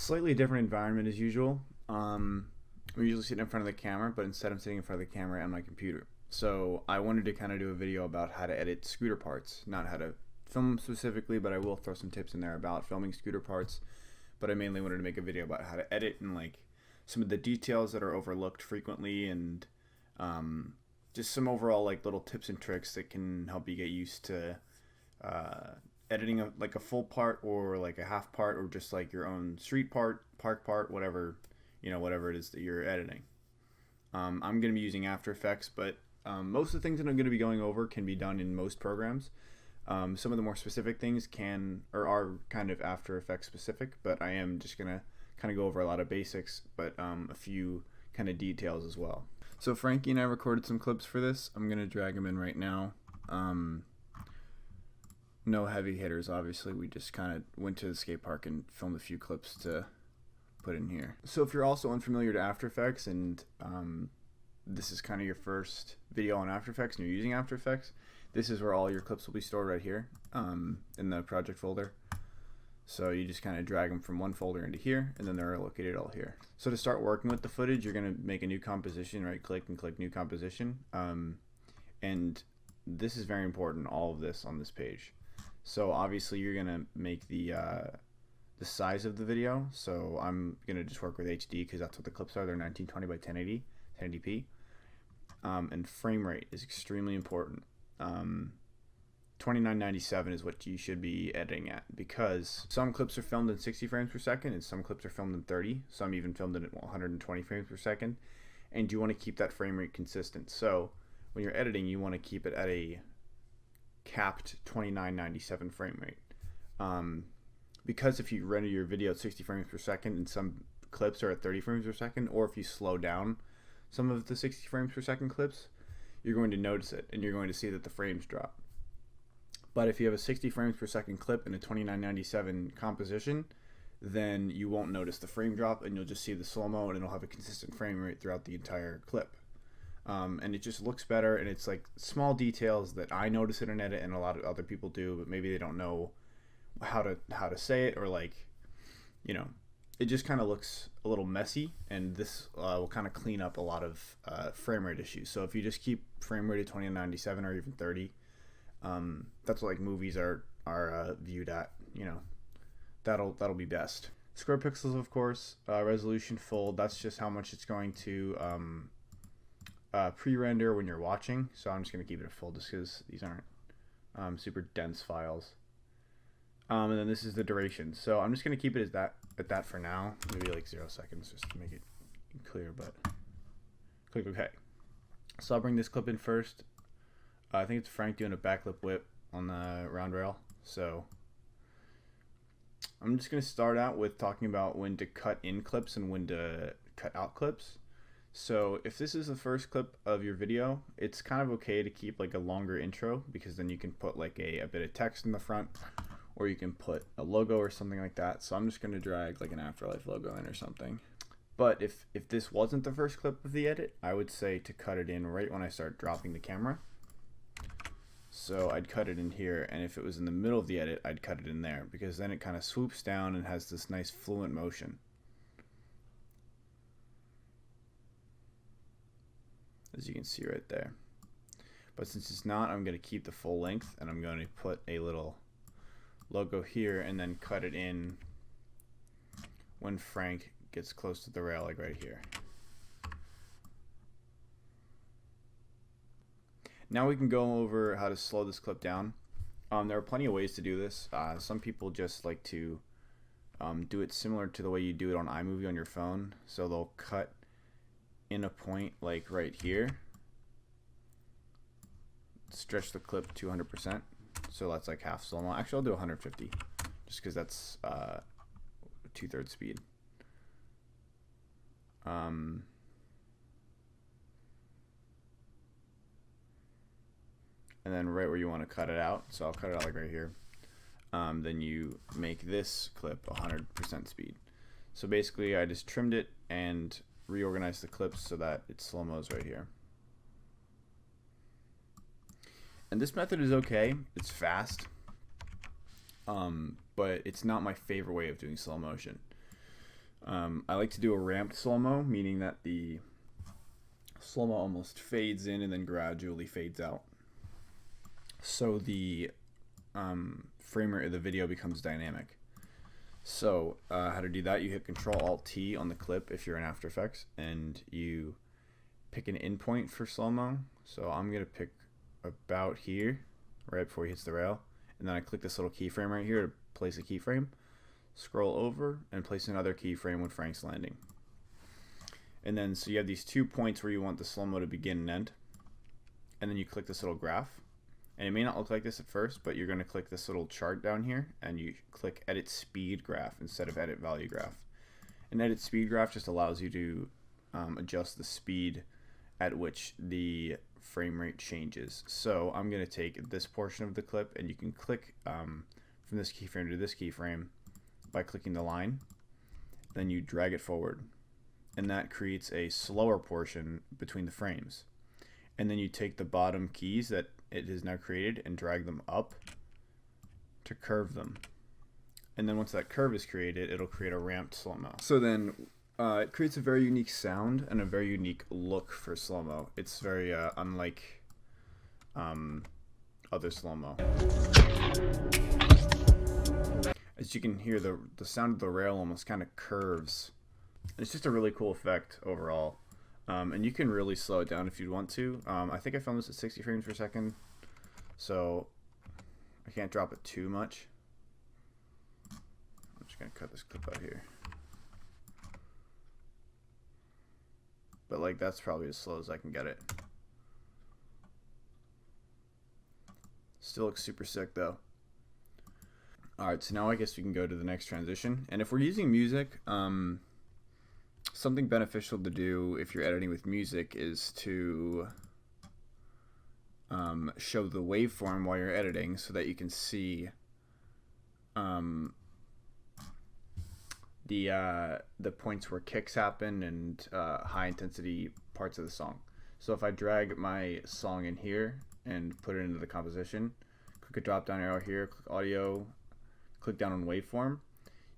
Slightly different environment as usual. I'm usually sitting in front of the camera, but instead I'm sitting in front of the camera on my computer. So I wanted to kind of do a video about how to edit scooter parts, not how to film them specifically, but I will throw some tips in there about filming scooter parts. But I mainly wanted to make a video about how to edit and like some of the details that are overlooked frequently, and just some overall like little tips and tricks that can help you get used to editing like a full part or like a half part or just like your own street part, park part, whatever, whatever it is that you're editing. I'm going to be using After Effects, but most of the things that I'm going to be going over can be done in most programs. Some of the more specific things can or are kind of After Effects specific, but I am just going to kind of go over a lot of basics, but a few kind of details as well. So Frankie and I recorded some clips for this. I'm going to drag them in right now. No heavy hitters, obviously. We just kind of went to the skate park and filmed a few clips to put in here. So if you're also unfamiliar to After Effects and this is kind of your first video on After Effects and you're using After Effects, this is where all your clips will be stored right here in the project folder. So you just kind of drag them from one folder into here, and then they're located all here. So to start working with the footage, you're going to make a new composition, right click and click new composition. And this is very important, all of this on this page. So obviously you're going to make the size of the video. So I'm going to just work with HD because that's what the clips are. They're 1920 by 1080p. And frame rate is extremely important. 2997 is what you should be editing at, because some clips are filmed in 60 frames per second and some clips are filmed in 30, some even filmed in 120 frames per second, and you want to keep that frame rate consistent. So when you're editing, you want to keep it at a capped 2997 frame rate, because if you render your video at 60 frames per second and some clips are at 30 frames per second, or if you slow down some of the 60 frames per second clips, you're going to notice it and you're going to see that the frames drop. But if you have a 60 frames per second clip and a 2997 composition, then you won't notice the frame drop and you'll just see the slow-mo, and it'll have a consistent frame rate throughout the entire clip. And it just looks better, and it's like small details that I notice in an edit and a lot of other people do, but maybe they don't know how to say it, or like, it just kind of looks a little messy, and this will kind of clean up a lot of frame rate issues. So if you just keep frame rate at 2997 or even 30, that's what like movies are viewed at, that'll be best. Square pixels, of course, resolution full, that's just how much it's going to pre-render when you're watching. So I'm just going to keep it at full just because these aren't super dense files. And then this is the duration. So I'm just going to keep it at that for now, maybe like 0 seconds just to make it clear, but click OK. So I'll bring this clip in first. I think it's Frank doing a backlip whip on the round rail. So I'm just going to start out with talking about when to cut in clips and when to cut out clips. So if this is the first clip of your video, it's kind of okay to keep like a longer intro, because then you can put like a bit of text in the front, or you can put a logo or something like that. So I'm just going to drag like an Afterlife logo in or something. But if this wasn't the first clip of the edit, I would say to cut it in right when I start dropping the camera. So I'd cut it in here, and if it was in the middle of the edit, I'd cut it in there, because then it kind of swoops down and has this nice fluent motion, as you can see right there. But since it's not, I'm going to keep the full length, and I'm going to put a little logo here and then cut it in when Frank gets close to the rail, like right here. Now we can go over how to slow this clip down. There are plenty of ways to do this. Some people just like to do it similar to the way you do it on iMovie on your phone. So they'll cut in a point like right here, stretch the clip to 100%. So that's like half slow-mo. Actually, I'll do 150 just because that's 2/3 speed. And then right where you want to cut it out, so I'll cut it out like right here, then you make this clip 100% speed. So basically I just trimmed it and reorganized the clips so that it slow-mos right here. And this method is okay, it's fast, but it's not my favorite way of doing slow motion. I like to do a ramped slow-mo, meaning that the slow-mo almost fades in and then gradually fades out. So the frame rate of the video becomes dynamic. So how to do that, you hit Control-Alt-T on the clip if you're in After Effects, and you pick an in point for slow-mo. So I'm going to pick about here, right before he hits the rail, and then I click this little keyframe right here to place a keyframe, scroll over, and place another keyframe when Frank's landing. And then so you have these 2 points where you want the slow-mo to begin and end, and then you click this little graph. And it may not look like this at first, but you're going to click this little chart down here, and you click Edit Speed Graph instead of Edit Value Graph. And Edit Speed Graph just allows you to adjust the speed at which the frame rate changes. So I'm going to take this portion of the clip, and you can click from this keyframe to this keyframe by clicking the line. Then you drag it forward, and that creates a slower portion between the frames. And then you take the bottom keys that it is now created and drag them up to curve them. And then once that curve is created, it'll create a ramped slow-mo. So then it creates a very unique sound and a very unique look for slow-mo. It's very unlike other slow-mo. As you can hear, the sound of the rail almost kind of curves. It's just a really cool effect overall. And you can really slow it down if you'd want to. I think I filmed this at 60 frames per second, so I can't drop it too much. I'm just going to cut this clip out here. But like, that's probably as slow as I can get it. Still looks super sick though. Alright, so now I guess we can go to the next transition. And if we're using music, something beneficial to do if you're editing with music is to show the waveform while you're editing so that you can see the points where kicks happen and high intensity parts of the song. So if I drag my song in here and put it into the composition, click a drop down arrow here, click audio, click down on waveform,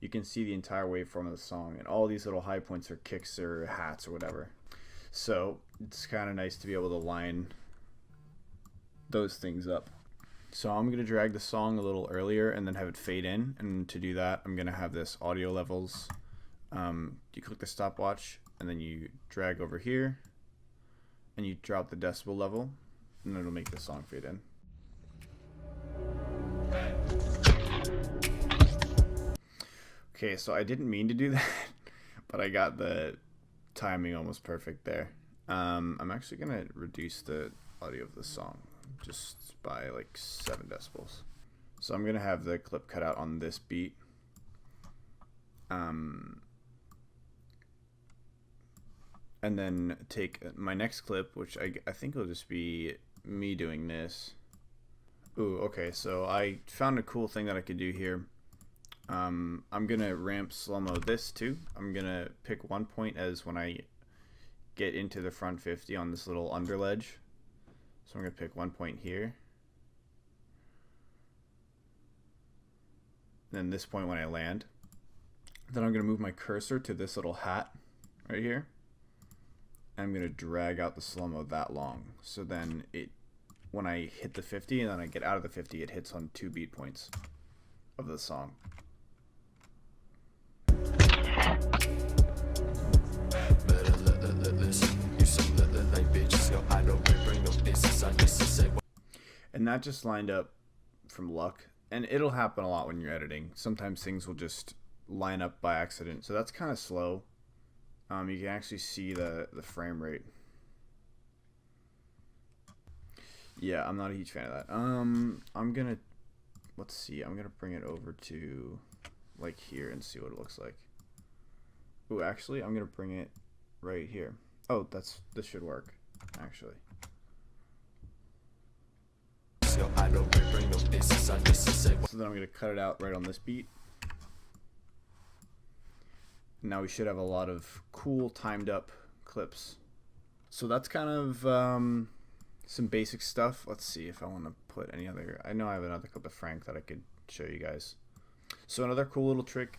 you can see the entire waveform of the song, and all these little high points are kicks or hats or whatever. So it's kind of nice to be able to line those things up. So I'm going to drag the song a little earlier and then have it fade in, and to do that I'm going to have this audio levels. You click the stopwatch and then you drag over here and you drop the decibel level, and it'll make the song fade in. Okay, so I didn't mean to do that, but I got the timing almost perfect there. I'm actually going to reduce the audio of the song just by like 7 decibels. So I'm going to have the clip cut out on this beat. And then take my next clip, which I think will just be me doing this. Ooh, okay, so I found a cool thing that I could do here. I'm gonna ramp slow-mo this too. I'm gonna pick one point as when I get into the front 50 on this little under ledge. So I'm gonna pick one point here. Then this point when I land. Then I'm gonna move my cursor to this little hat right here. I'm gonna drag out the slow-mo that long. So then when I hit the 50 and then I get out of the 50, it hits on 2 beat points of the song. And that just lined up from luck, and it'll happen a lot when you're editing. Sometimes things will just line up by accident, so that's kind of slow. You can actually see the frame rate. Yeah, I'm not a huge fan of that. I'm gonna, let's see, I'm gonna bring it over to like here and see what it looks like. Ooh, actually, I'm gonna bring it right here. Oh, this should work, actually. So then I'm gonna cut it out right on this beat. Now we should have a lot of cool timed up clips. So that's kind of some basic stuff. Let's see if I want to put any other. I know I have another clip of Frank that I could show you guys. So another cool little trick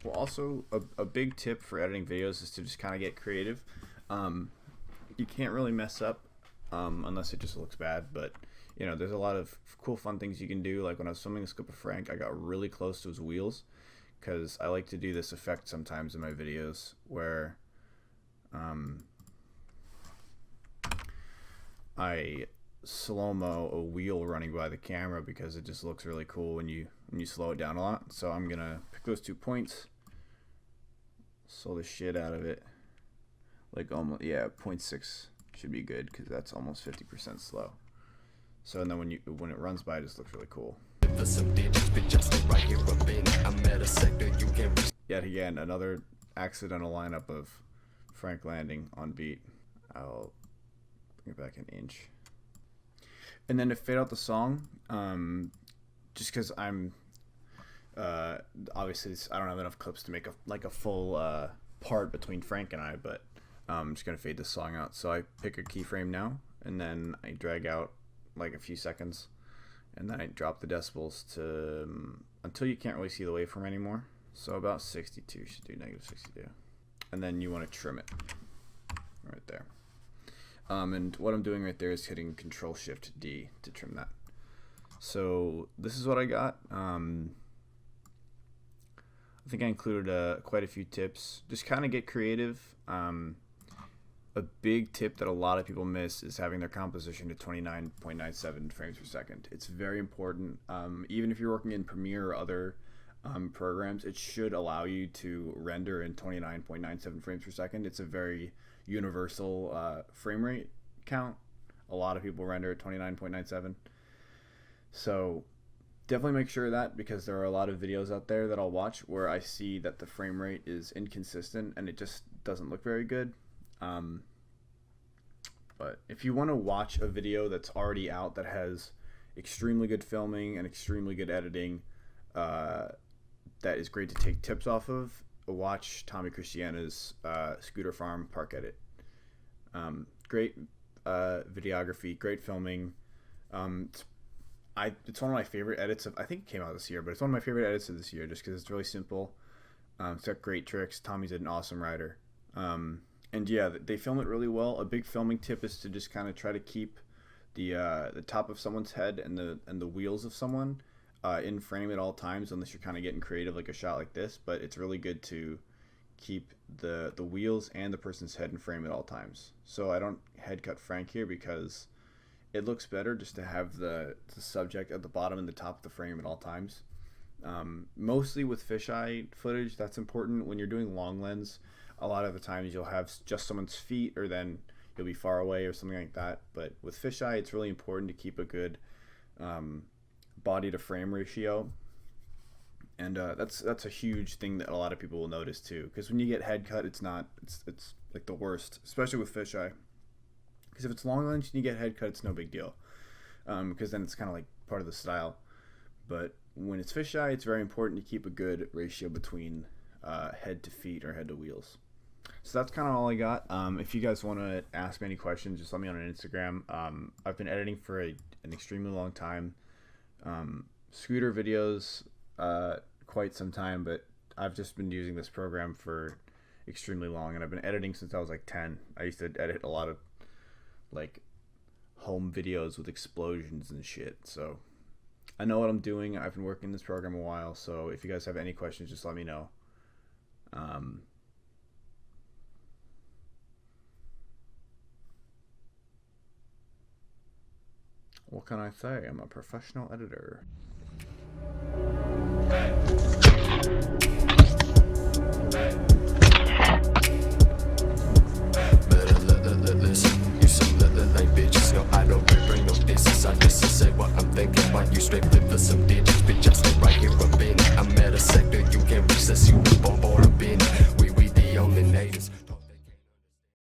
Well, also a big tip for editing videos is to just kind of get creative. You can't really mess up unless it just looks bad, but you know, there's a lot of cool fun things you can do. Like when I was filming this clip of Frank, I got really close to his wheels because I like to do this effect sometimes in my videos where I slow-mo a wheel running by the camera because it just looks really cool when you slow it down a lot. So I'm gonna pick those 2 points, slow the shit out of it, like almost, yeah, 0.6 should be good because that's almost 50% slow. So and then when it runs by, it just looks really cool. Yet again, another accidental lineup of Frank landing on beat. I'll bring it back an inch. And then to fade out the song, just because I'm obviously I don't have enough clips to make a full part between Frank and I, but I'm just gonna fade this song out. So I pick a keyframe now, and then I drag out like a few seconds, and then I drop the decibels to until you can't really see the waveform anymore. So about 62 should do -62, and then you want to trim it right there. And what I'm doing right there is hitting Control-Shift-D to trim that. So this is what I got. I think I included quite a few tips. Just kind of get creative. A big tip that a lot of people miss is having their composition to 29.97 frames per second. It's very important. Even if you're working in Premiere or other programs, it should allow you to render in 29.97 frames per second. It's a very universal frame rate count. A lot of people render at 29.97. So definitely make sure of that, because there are a lot of videos out there that I'll watch where I see that the frame rate is inconsistent and it just doesn't look very good. But if you want to watch a video that's already out that has extremely good filming and extremely good editing, that is great to take tips off of, watch Tommy Christiana's Scooter Farm Park Edit. Great videography, great filming. It's one of my favorite edits I think it came out this year, but it's one of my favorite edits of this year just because it's really simple. It's got great tricks. Tommy's an awesome writer. And yeah, they film it really well. A big filming tip is to just kind of try to keep the top of someone's head and the wheels of someone in frame at all times, unless you're kind of getting creative like a shot like this. But it's really good to keep the wheels and the person's head in frame at all times. So I don't head cut Frank here because it looks better just to have the subject at the bottom and the top of the frame at all times. Mostly with fisheye footage, that's important. When you're doing long lens, a lot of the times you'll have just someone's feet, or then you'll be far away or something like that. But with fisheye, it's really important to keep a good body to frame ratio, and that's a huge thing that a lot of people will notice too. Because when you get head cut, it's like the worst, especially with fisheye. Because if it's long lens and you get head cut, it's no big deal, because then it's kind of like part of the style. But when it's fisheye, it's very important to keep a good ratio between head to feet or head to wheels. So that's kind of all I got. If you guys want to ask me any questions, just let me on an Instagram. I've been editing for an extremely long time. Scooter videos quite some time, but I've just been using this program for extremely long, and I've been editing since I was like 10. I used to edit a lot of like home videos with explosions and shit, so I know what I'm doing. I've been working this program a while, so if you guys have any questions, just let me know. What can I say? I'm a professional editor. I don't bring no distance. I just say what I'm thinking while you straight flip for some digits. Bitch, I stay right here a minute. I'm at a sector you can't reach this. You born